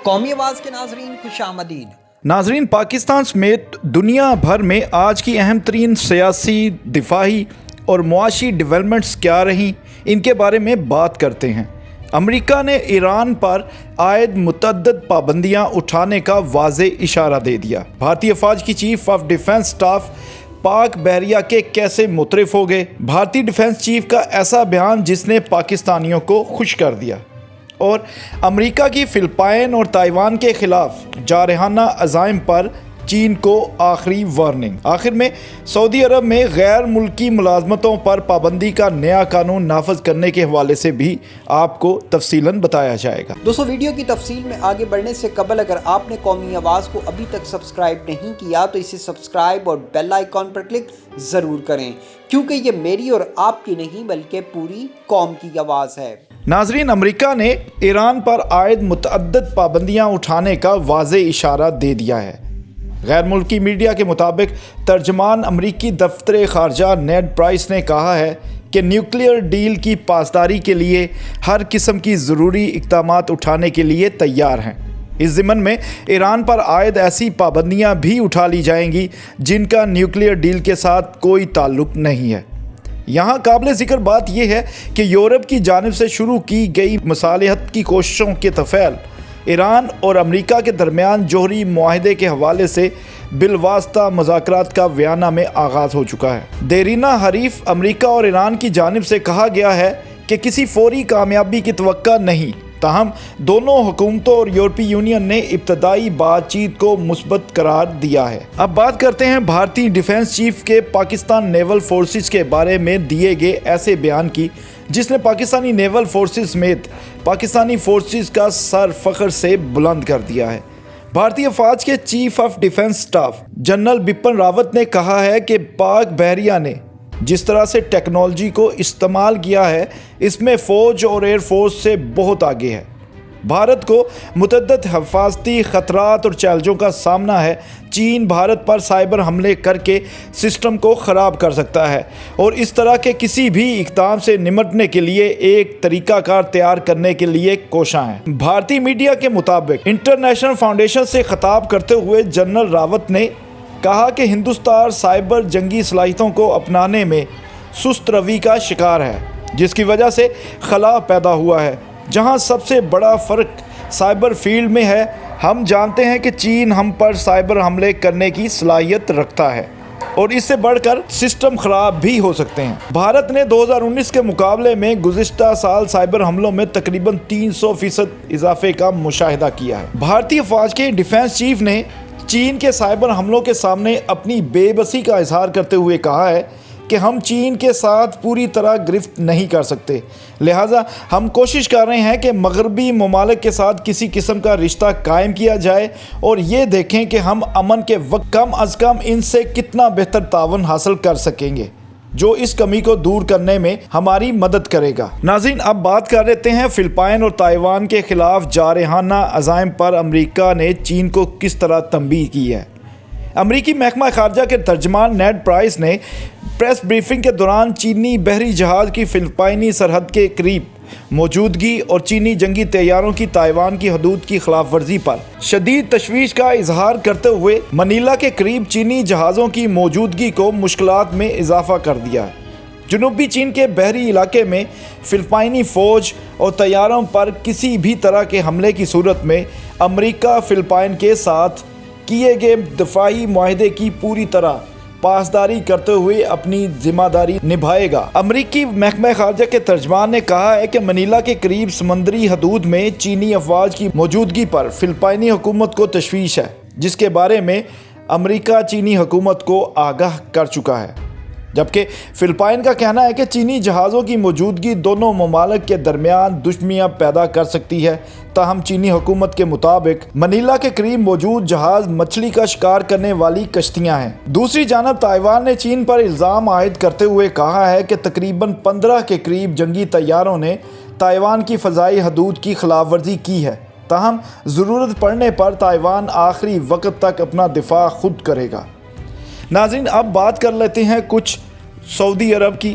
قومی آواز کے ناظرین خوش آمدید۔ ناظرین، پاکستان سمیت دنیا بھر میں آج کی اہم ترین سیاسی، دفاعی اور معاشی ڈیولپمنٹس کیا رہیں، ان کے بارے میں بات کرتے ہیں۔ امریکہ نے ایران پر عائد متعدد پابندیاں اٹھانے کا واضح اشارہ دے دیا۔ بھارتی افواج کی چیف آف ڈیفنس اسٹاف پاک بحریہ کے کیسے مترف ہو گئے۔ بھارتی ڈیفنس چیف کا ایسا بیان جس نے پاکستانیوں کو خوش کر دیا، اور امریکہ کی فلپائن اور تائیوان کے خلاف جارحانہ عزائم پر چین کو آخری وارننگ۔ آخر میں سعودی عرب میں غیر ملکی ملازمتوں پر پابندی کا نیا قانون نافذ کرنے کے حوالے سے بھی آپ کو تفصیلاً بتایا جائے گا۔ دوستو، ویڈیو کی تفصیل میں آگے بڑھنے سے قبل اگر آپ نے قومی آواز کو ابھی تک سبسکرائب نہیں کیا تو اسے سبسکرائب اور بیل آئیکن پر کلک ضرور کریں، کیونکہ یہ میری اور آپ کی نہیں بلکہ پوری قوم کی آواز ہے۔ ناظرین، امریکہ نے ایران پر عائد متعدد پابندیاں اٹھانے کا واضح اشارہ دے دیا ہے۔ غیر ملکی میڈیا کے مطابق ترجمان امریکی دفتر خارجہ نیڈ پرائس نے کہا ہے کہ نیوکلیئر ڈیل کی پاسداری کے لیے ہر قسم کی ضروری اقدامات اٹھانے کے لیے تیار ہیں۔ اس ضمن میں ایران پر عائد ایسی پابندیاں بھی اٹھا لی جائیں گی جن کا نیوکلیئر ڈیل کے ساتھ کوئی تعلق نہیں ہے۔ یہاں قابل ذکر بات یہ ہے کہ یورپ کی جانب سے شروع کی گئی مصالحت کی کوششوں کے طفیل ایران اور امریکہ کے درمیان جوہری معاہدے کے حوالے سے بالواسطہ مذاکرات کا ویانا میں آغاز ہو چکا ہے۔ دیرینہ حریف امریکہ اور ایران کی جانب سے کہا گیا ہے کہ کسی فوری کامیابی کی توقع نہیں، تاہم دونوں حکومتوں اور یورپی یونین نے ابتدائی بات چیت کو مثبت قرار دیا ہے۔ اب بات کرتے ہیں بھارتی ڈیفنس چیف کے پاکستان نیول فورسز کے بارے میں دیے گئے ایسے بیان کی جس نے پاکستانی نیول فورسز سمیت پاکستانی فورسز کا سر فخر سے بلند کر دیا ہے۔ بھارتی افواج کے chief of defence staff general Bipin Rawat نے کہا ہے کہ پاک بحریہ نے جس طرح سے ٹیکنالوجی کو استعمال کیا ہے، اس میں فوج اور ایئر فورس سے بہت آگے ہے۔ بھارت کو متعدد حفاظتی خطرات اور چیلنجوں کا سامنا ہے۔ چین بھارت پر سائبر حملے کر کے سسٹم کو خراب کر سکتا ہے اور اس طرح کے کسی بھی اقدام سے نمٹنے کے لیے ایک طریقہ کار تیار کرنے کے لیے کوشاں ہیں۔ بھارتی میڈیا کے مطابق انٹرنیشنل فاؤنڈیشن سے خطاب کرتے ہوئے جنرل راوت نے کہا کہ ہندوستان سائبر جنگی صلاحیتوں کو اپنانے میں سست روی کا شکار ہے، جس کی وجہ سے خلا پیدا ہوا ہے۔ جہاں سب سے بڑا فرق سائبر فیلڈ میں ہے، ہم جانتے ہیں کہ چین ہم پر سائبر حملے کرنے کی صلاحیت رکھتا ہے اور اس سے بڑھ کر سسٹم خراب بھی ہو سکتے ہیں۔ بھارت نے 2019 کے مقابلے میں گزشتہ سال سائبر حملوں میں تقریباً 300% اضافے کا مشاہدہ کیا ہے۔ بھارتی افواج کے ڈیفنس چیف نے چین کے سائبر حملوں کے سامنے اپنی بے بسی کا اظہار کرتے ہوئے کہا ہے کہ ہم چین کے ساتھ پوری طرح گرفت نہیں کر سکتے، لہٰذا ہم کوشش کر رہے ہیں کہ مغربی ممالک کے ساتھ کسی قسم کا رشتہ قائم کیا جائے اور یہ دیکھیں کہ ہم امن کے وقت کم از کم ان سے کتنا بہتر تعاون حاصل کر سکیں گے جو اس کمی کو دور کرنے میں ہماری مدد کرے گا۔ ناظرین، اب بات کر لیتے ہیں فلپائن اور تائیوان کے خلاف جارحانہ عزائم پر امریکہ نے چین کو کس طرح تنبیہ کی ہے۔ امریکی محکمہ خارجہ کے ترجمان نیڈ پرائس نے پریس بریفنگ کے دوران چینی بحری جہاز کی فلپائنی سرحد کے قریب موجودگی اور چینی جنگی طیاروں کی تائیوان کی حدود کی خلاف ورزی پر شدید تشویش کا اظہار کرتے ہوئے منیلا کے قریب چینی جہازوں کی موجودگی کو مشکلات میں اضافہ کر دیا ہے۔ جنوبی چین کے بحری علاقے میں فلپائنی فوج اور طیاروں پر کسی بھی طرح کے حملے کی صورت میں امریکہ فلپائن کے ساتھ کیے گئے دفاعی معاہدے کی پوری طرح پاسداری کرتے ہوئے اپنی ذمہ داری نبھائے گا۔ امریکی محکمہ خارجہ کے ترجمان نے کہا ہے کہ منیلا کے قریب سمندری حدود میں چینی افواج کی موجودگی پر فلپائنی حکومت کو تشویش ہے، جس کے بارے میں امریکہ چینی حکومت کو آگاہ کر چکا ہے، جبکہ فلپائن کا کہنا ہے کہ چینی جہازوں کی موجودگی دونوں ممالک کے درمیان دشمنیاں پیدا کر سکتی ہے۔ تاہم چینی حکومت کے مطابق منیلا کے قریب موجود جہاز مچھلی کا شکار کرنے والی کشتیاں ہیں۔ دوسری جانب تائیوان نے چین پر الزام عائد کرتے ہوئے کہا ہے کہ تقریباً 15 کے قریب جنگی طیاروں نے تائیوان کی فضائی حدود کی خلاف ورزی کی ہے، تاہم ضرورت پڑنے پر تائیوان آخری وقت تک اپنا دفاع خود کرے گا۔ ناظرین، اب بات کر لیتے ہیں کچھ سعودی عرب کی۔